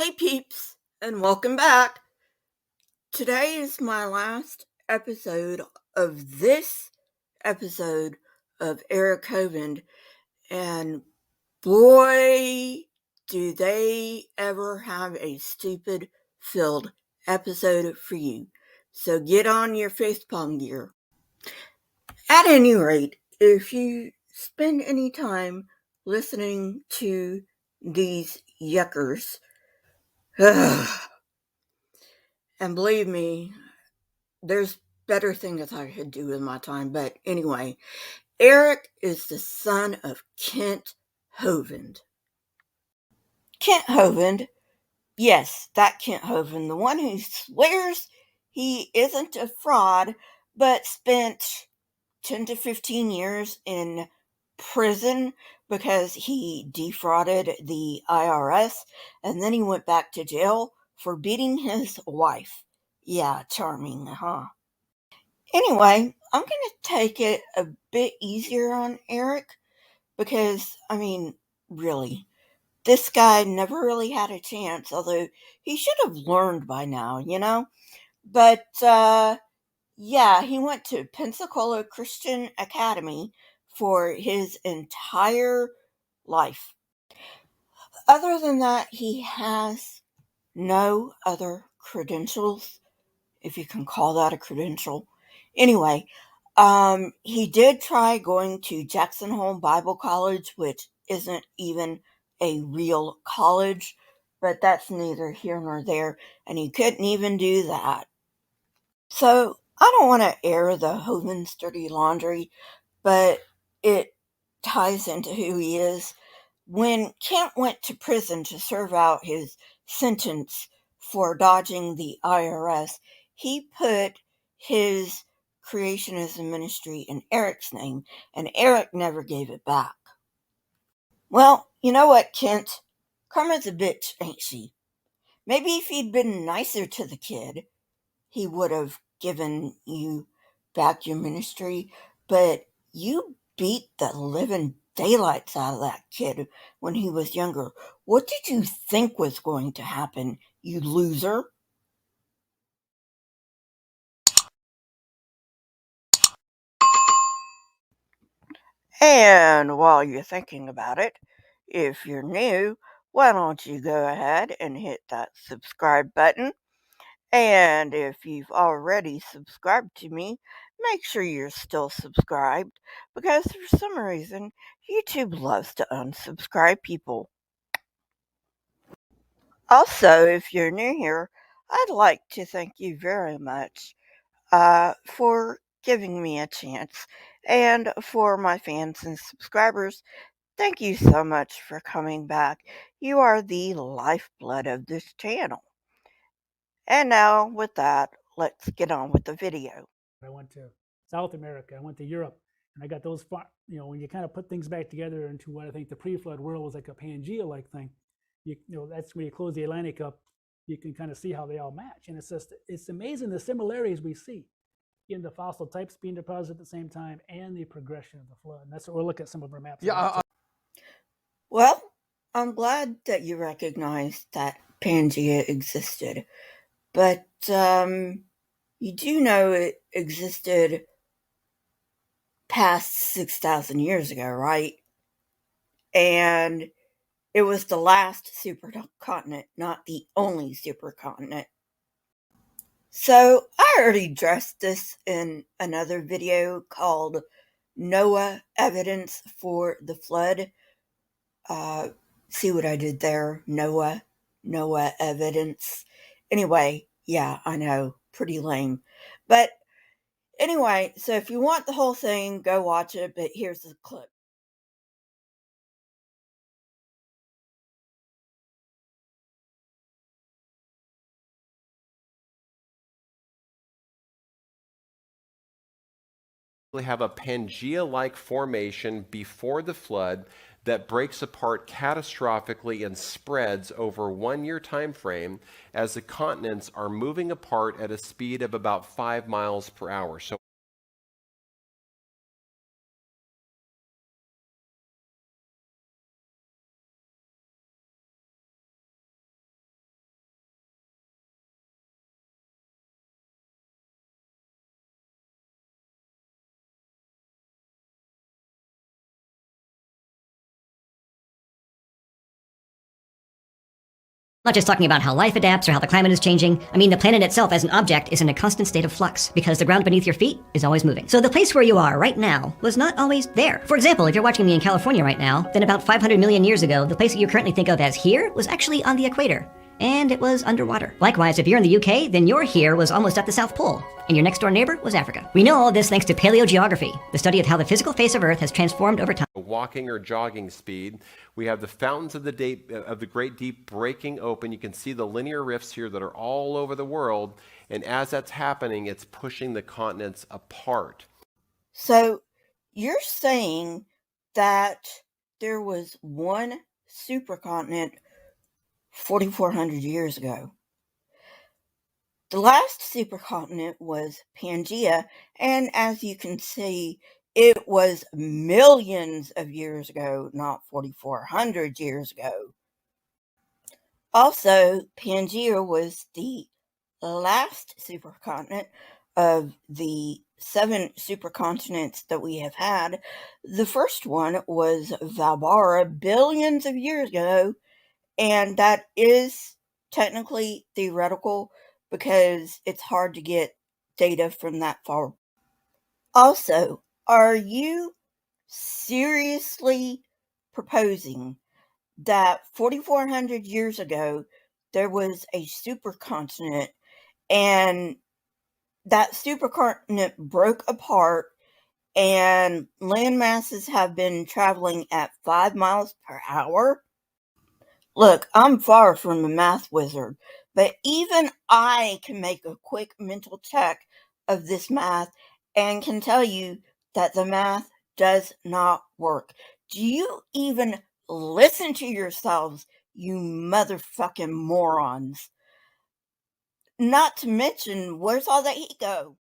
Hey peeps, and welcome back. Today is my last episode of this episode of Eric Hovind, and boy, do they ever have a stupid filled episode for you. So get on your facepalm gear. At any rate, if you spend any time listening to these yuckers, and believe me, there's better things I could do with my time. But anyway, Eric is the son of Kent Hovind. Kent Hovind, yes, that Kent Hovind, the one who swears he isn't a fraud, but spent 10 to 15 years in prison because he defrauded the IRS and then he went back to jail for beating his wife. Yeah, charming, huh? Anyway, I'm going to take it a bit easier on Eric because, really, this guy never really had a chance, although he should have learned by now. But, yeah, he went to Pensacola Christian Academy for his entire life. Other than that, he has no other credentials, if you can call that a credential. Anyway, he did try going to Jackson Hole Bible College, which isn't even a real college, but that's neither here nor there, and he couldn't even do that. So I don't want to air the Hovind dirty laundry, but it ties into who he is. When Kent went to prison to serve out his sentence for dodging the IRS, he put his creationism ministry in Eric's name, and Eric never gave it back. Well, you know what, Kent? Karma's a bitch, ain't she? Maybe if he'd been nicer to the kid, he would have given you back your ministry, but you beat the living daylights out of that kid when he was younger. What did you think was going to happen, you loser? And while you're thinking about it, if you're new, why don't you go ahead and hit that subscribe button? And if you've already subscribed to me, make sure you're still subscribed because for some reason YouTube loves to unsubscribe people. Also, if you're new here, I'd like to thank you very much for giving me a chance. And for my fans and subscribers, thank you so much for coming back. You are the lifeblood of this channel. And now, with that, let's get on with the video. I went to South America, I went to Europe, and I got those, when you kind of put things back together into what I think the pre-flood world was like a Pangea-like thing, that's when you close the Atlantic up, you can kind of see how they all match. And it's amazing the similarities we see in the fossil types being deposited at the same time and the progression of the flood. And that's what we'll look at some of our maps. Yeah. Well, I'm glad that you recognized that Pangea existed, but you do know it existed past 6,000 years ago, right? And it was the last supercontinent, not the only supercontinent. So I already addressed this in another video called Noah Evidence for the Flood. See what I did there? Noah Evidence. Anyway, yeah, I know, pretty lame. But anyway, so if you want the whole thing, go watch it, but here's the clip. Have a Pangea-like formation before the flood that breaks apart catastrophically and spreads over a 1-year time frame as the continents are moving apart at a speed of about 5 miles per hour. So Not just talking about how life adapts or how the climate is changing. I mean, the planet itself as an object is in a constant state of flux because the ground beneath your feet is always moving. So the place where you are right now was not always there. For example, if you're watching me in California right now, then about 500 million years ago, the place that you currently think of as here was actually on the equator. And it was underwater. Likewise, if you're in the UK, then your here was almost at the South Pole, and your next door neighbor was Africa. We know all this thanks to paleogeography, the study of how the physical face of Earth has transformed over time. Walking or jogging speed. We have the fountains of the great deep breaking open. You can see the linear rifts here that are all over the world, and as that's happening, it's pushing the continents apart. So you're saying that there was one supercontinent 4,400 years ago. The last supercontinent was Pangea, and as you can see, it was millions of years ago, not 4,400 years ago. Also, Pangea was the last supercontinent of the 7 supercontinents that we have had. The first one was Valbara billions of years ago, and that is technically theoretical because it's hard to get data from that far. Also, are you seriously proposing that 4,400 years ago there was a supercontinent and that supercontinent broke apart and land masses have been traveling at 5 miles per hour? Look, I'm far from a math wizard, but even I can make a quick mental check of this math and can tell you that the math does not work. Do you even listen to yourselves, you motherfucking morons? Not to mention, where's all the heat go?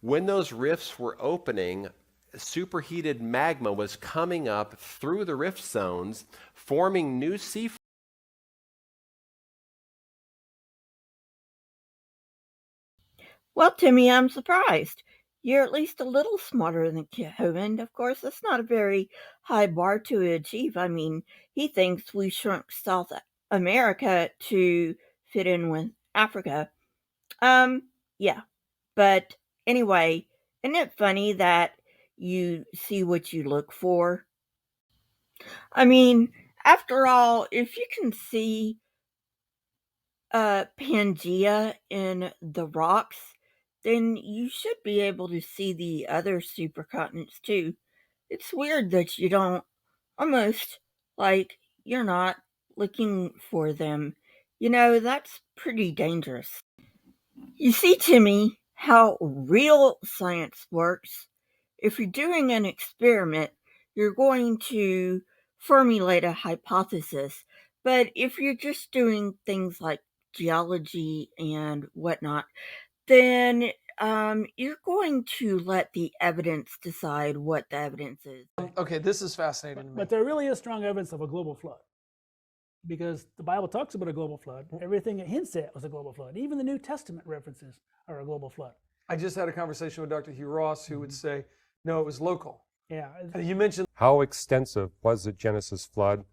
When those rifts were opening, superheated magma was coming up through the rift zones, forming new sea. Well, Timmy, I'm surprised. You're at least a little smarter than Hovind. Of course, that's not a very high bar to achieve. I mean, he thinks we shrunk South America to fit in with Africa. Yeah. But anyway, isn't it funny that you see what you look for? I mean, after all, if you can see Pangea in the rocks, then you should be able to see the other supercontinents too. It's weird that you don't, almost like you're not looking for them. You know, that's pretty dangerous. You see, Timmy, how real science works. If you're doing an experiment, you're going to formulate a hypothesis. But if you're just doing things like geology and whatnot, then you're going to let the evidence decide what the evidence is. Okay, this is fascinating to me. But there really is strong evidence of a global flood because the Bible talks about a global flood. Everything it hints at was a global flood. Even the New Testament references are a global flood. I just had a conversation with Dr. Hugh Ross who would say, no, it was local. Yeah. You mentioned how extensive was the Genesis flood?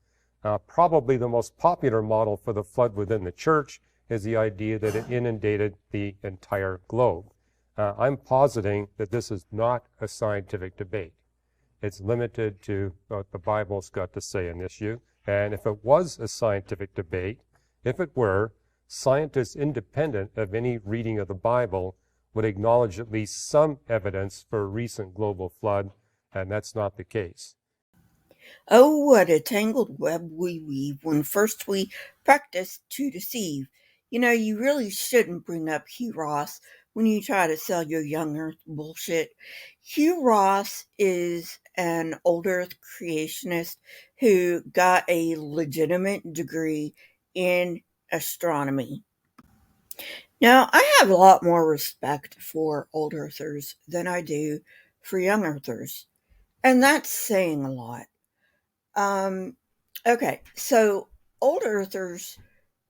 Probably the most popular model for the flood within the church is the idea that it inundated the entire globe. I'm positing that this is not a scientific debate. It's limited to what the Bible's got to say on this issue. And if it was a scientific debate, if it were, scientists independent of any reading of the Bible would acknowledge at least some evidence for a recent global flood, and that's not the case. Oh, what a tangled web we weave when first we practice to deceive. You know, you really shouldn't bring up Hugh Ross when you try to sell your young earth bullshit. Hugh Ross is an old earth creationist who got a legitimate degree in astronomy. Now, I have a lot more respect for old earthers than I do for young earthers, and that's saying a lot. Okay, so old earthers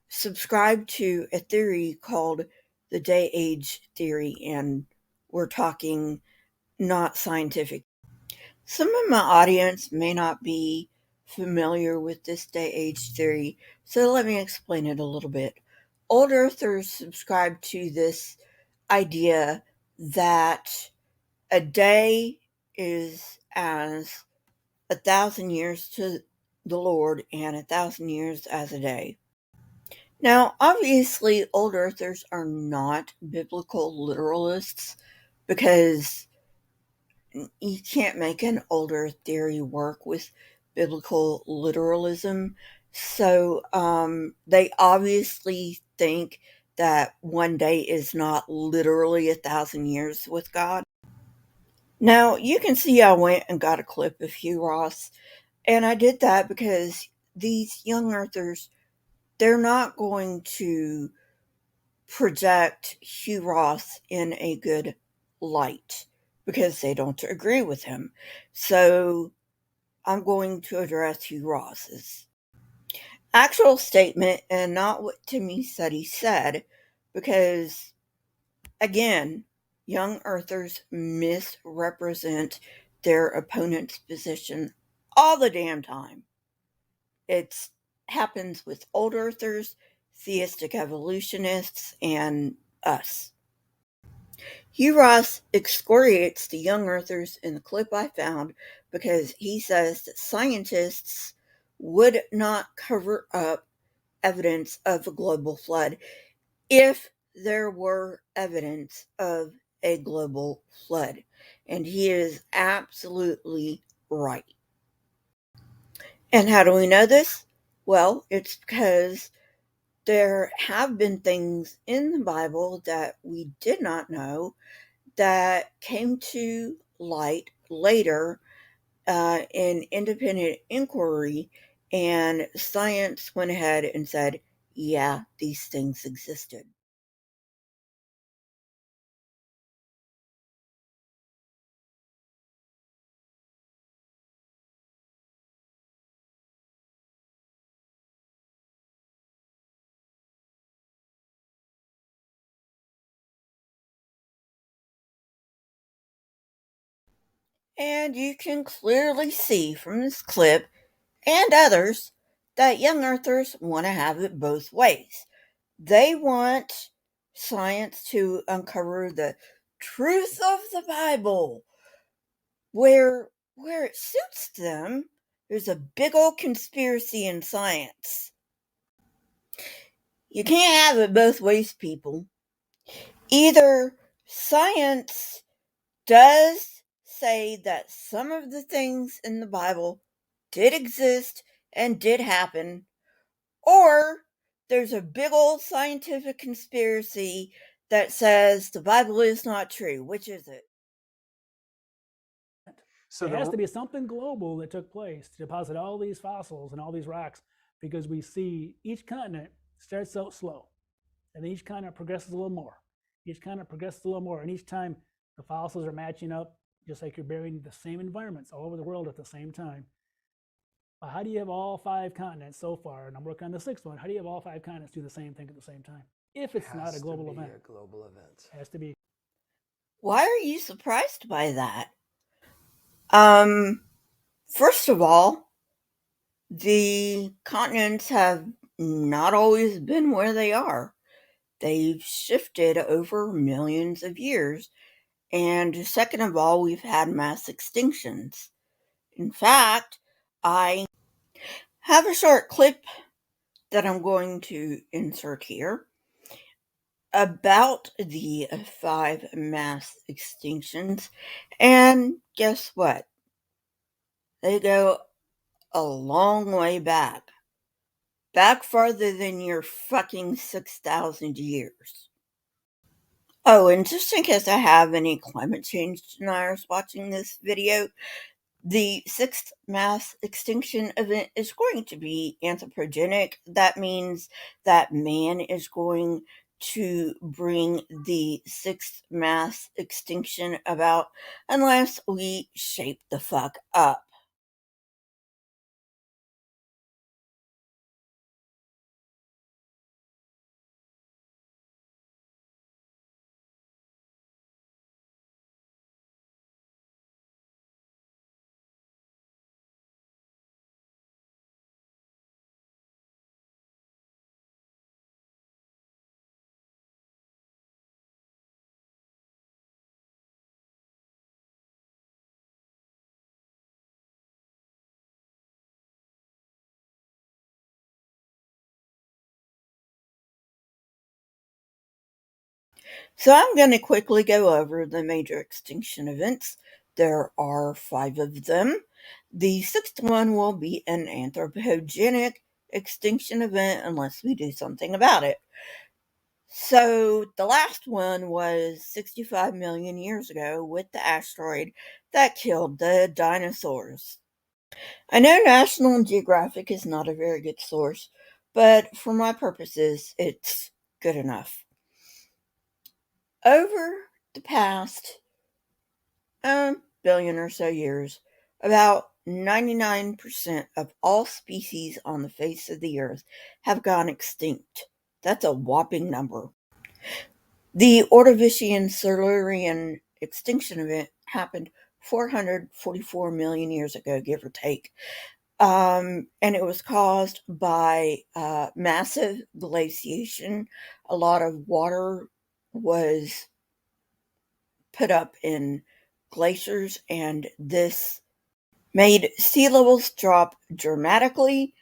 subscribe to a theory called the day age theory, and we're talking not scientific. Some of my audience may not be familiar with this day age theory, So let me explain it a little bit. Old Earthers subscribe to this idea that a day is as 1,000 years to the Lord and 1,000 years as a day. Now, obviously, old earthers are not biblical literalists because you can't make an old earth theory work with biblical literalism. So they obviously think that one day is not literally 1,000 years with God. Now, you can see I went and got a clip of Hugh Ross, and I did that because these young earthers, they're not going to project Hugh Ross in a good light because they don't agree with him. So I'm going to address Hugh Ross's actual statement and not what Timmy said he said, because again, young earthers misrepresent their opponent's position all the damn time. It happens with old earthers, theistic evolutionists, and us. Hugh Ross excoriates the young earthers in the clip I found because he says that scientists would not cover up evidence of a global flood if there were evidence of a global flood. And he is absolutely right. And how do we know this? Well, it's because there have been things in the Bible that we did not know that came to light later in independent inquiry, and science went ahead and said, yeah, these things existed. And you can clearly see from this clip and others that young earthers want to have it both ways. They want science to uncover the truth of the Bible where it suits them. There's a big old conspiracy in science. You can't have it both ways, people. Either science does say that some of the things in the Bible did exist and did happen, or there's a big old scientific conspiracy that says the Bible is not true. Which is it? So There has to be something global that took place to deposit all these fossils and all these rocks, because we see each continent starts out slow and then each continent progresses a little more. Each continent progresses a little more, and each time the fossils are matching up, just like you're burying the same environments all over the world at the same time. But how do you have all 5 continents so far? And I'm working on the 6th one. How do you have all 5 continents do the same thing at the same time? If it's not a global event, a global event. it has to be. Why are you surprised by that? Um, First of all, the continents have not always been where they are. They've shifted over millions of years. And second of all, we've had mass extinctions. In fact, I have a short clip that I'm going to insert here about the 5 mass extinctions. And guess what? They go a long way back. Back farther than your fucking 6,000 years. Oh, and just in case I have any climate change deniers watching this video, the 6th mass extinction event is going to be anthropogenic. That means that man is going to bring the 6th mass extinction about unless we shape the fuck up. So I'm going to quickly go over the major extinction events. There are 5 of them. The 6th one will be an anthropogenic extinction event unless we do something about it. So the last one was 65 million years ago with the asteroid that killed the dinosaurs. I know National Geographic is not a very good source, but for my purposes, it's good enough. Over the past billion or so years, about 99% of all species on the face of the earth have gone extinct. That's a whopping number. The Ordovician Silurian extinction event happened 444 million years ago, give or take. And it was caused by massive glaciation. A lot of water was put up in glaciers, and this made sea levels drop dramatically.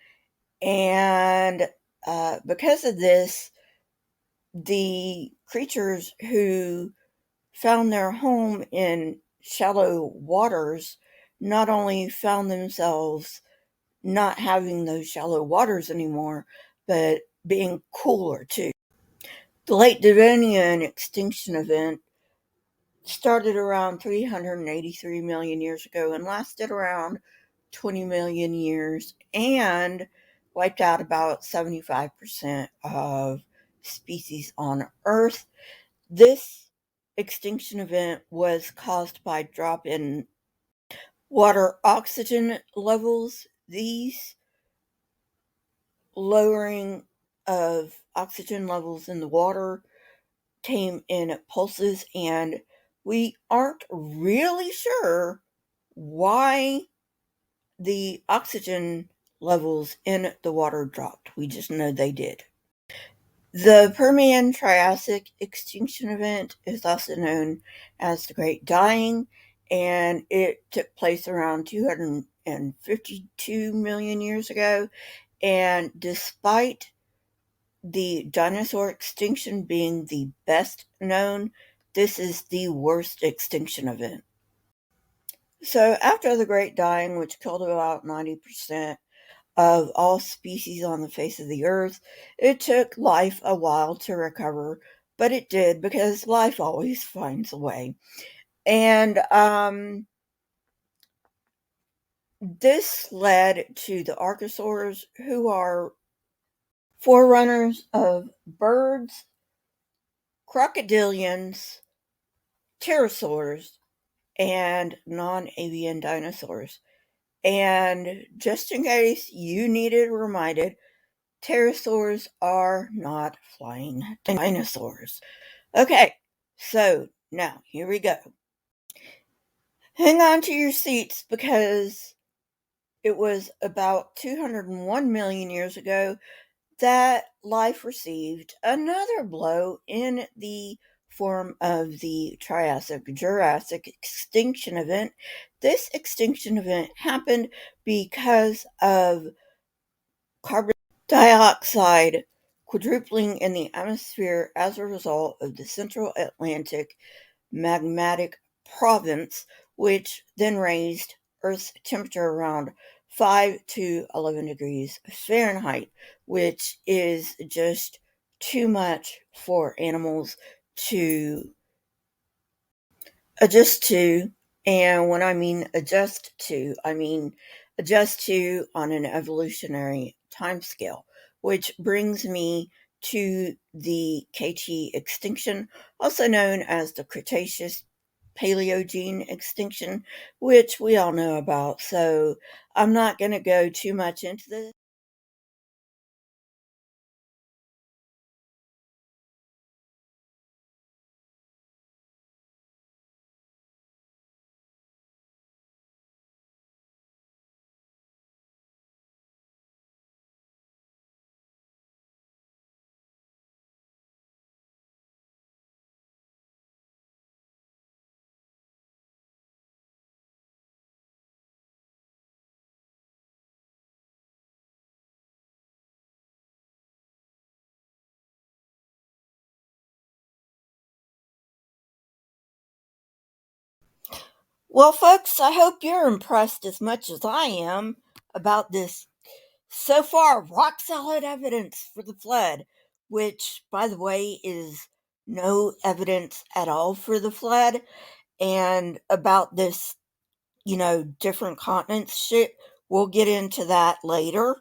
And because of this, the creatures who found their home in shallow waters not only found themselves not having those shallow waters anymore, but being cooler too. The late Devonian extinction event started around 383 million years ago and lasted around 20 million years and wiped out about 75% of species on Earth. This extinction event was caused by drop in water oxygen levels. These lowering of oxygen levels in the water came in pulses, and we aren't really sure why the oxygen levels in the water dropped. We just know they did. The Permian Triassic extinction event is also known as the Great Dying, and it took place around 252 million years ago. And despite the dinosaur extinction being the best known, this is the worst extinction event. So after the Great Dying, which killed about 90% of all species on the face of the earth, it took life a while to recover, but it did because life always finds a way. And this led to the archosaurs, who are forerunners of birds, crocodilians, pterosaurs, and non-avian dinosaurs. And just in case you needed reminded, pterosaurs are not flying dinosaurs. Okay, so now here we go. Hang on to your seats because it was about 201 million years ago that life received another blow in the form of the Triassic-Jurassic extinction event. This extinction event happened because of carbon dioxide quadrupling in the atmosphere as a result of the Central Atlantic magmatic province, which then raised Earth's temperature around 5 to 11 degrees Fahrenheit, which is just too much for animals to adjust to. And when I mean adjust to, I mean adjust to on an evolutionary timescale, which brings me to the KT extinction, also known as the Cretaceous Paleogene extinction, which we all know about. So I'm not going to go too much into this. Well, folks, I hope you're impressed as much as I am about this so far rock solid evidence for the flood, which, by the way, is no evidence at all for the flood, and about this, different continents shit. We'll get into that later.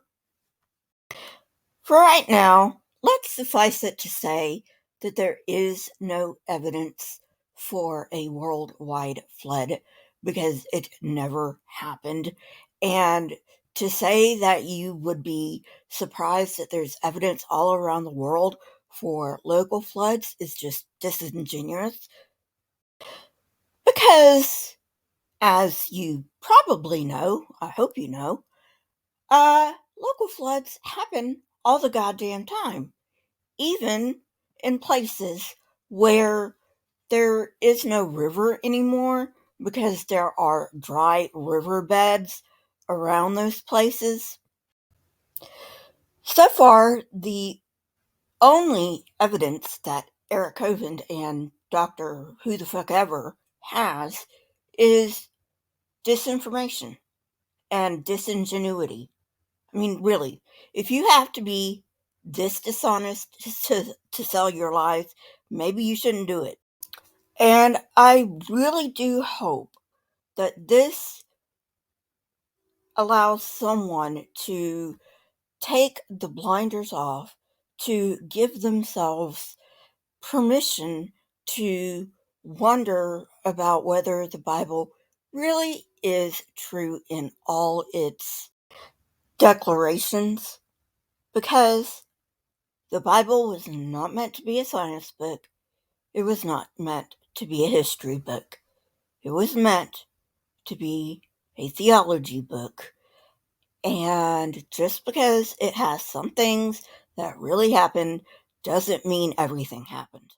For right now, let's suffice it to say that there is no evidence for a worldwide flood because it never happened. And to say that you would be surprised that there's evidence all around the world for local floods is just disingenuous. Because, as you probably know, I hope you know, local floods happen all the goddamn time, even in places where there is no river anymore because there are dry riverbeds around those places. So far, the only evidence that Eric Hovind and Dr. Who the Fuck Ever has is disinformation and disingenuity. I mean, really, if you have to be this dishonest to sell your life, maybe you shouldn't do it. And I really do hope that this allows someone to take the blinders off, to give themselves permission to wonder about whether the Bible really is true in all its declarations, because the Bible was not meant to be a science book. It was not meant to be a history book. It was meant to be a theology book. And just because it has some things that really happened doesn't mean everything happened.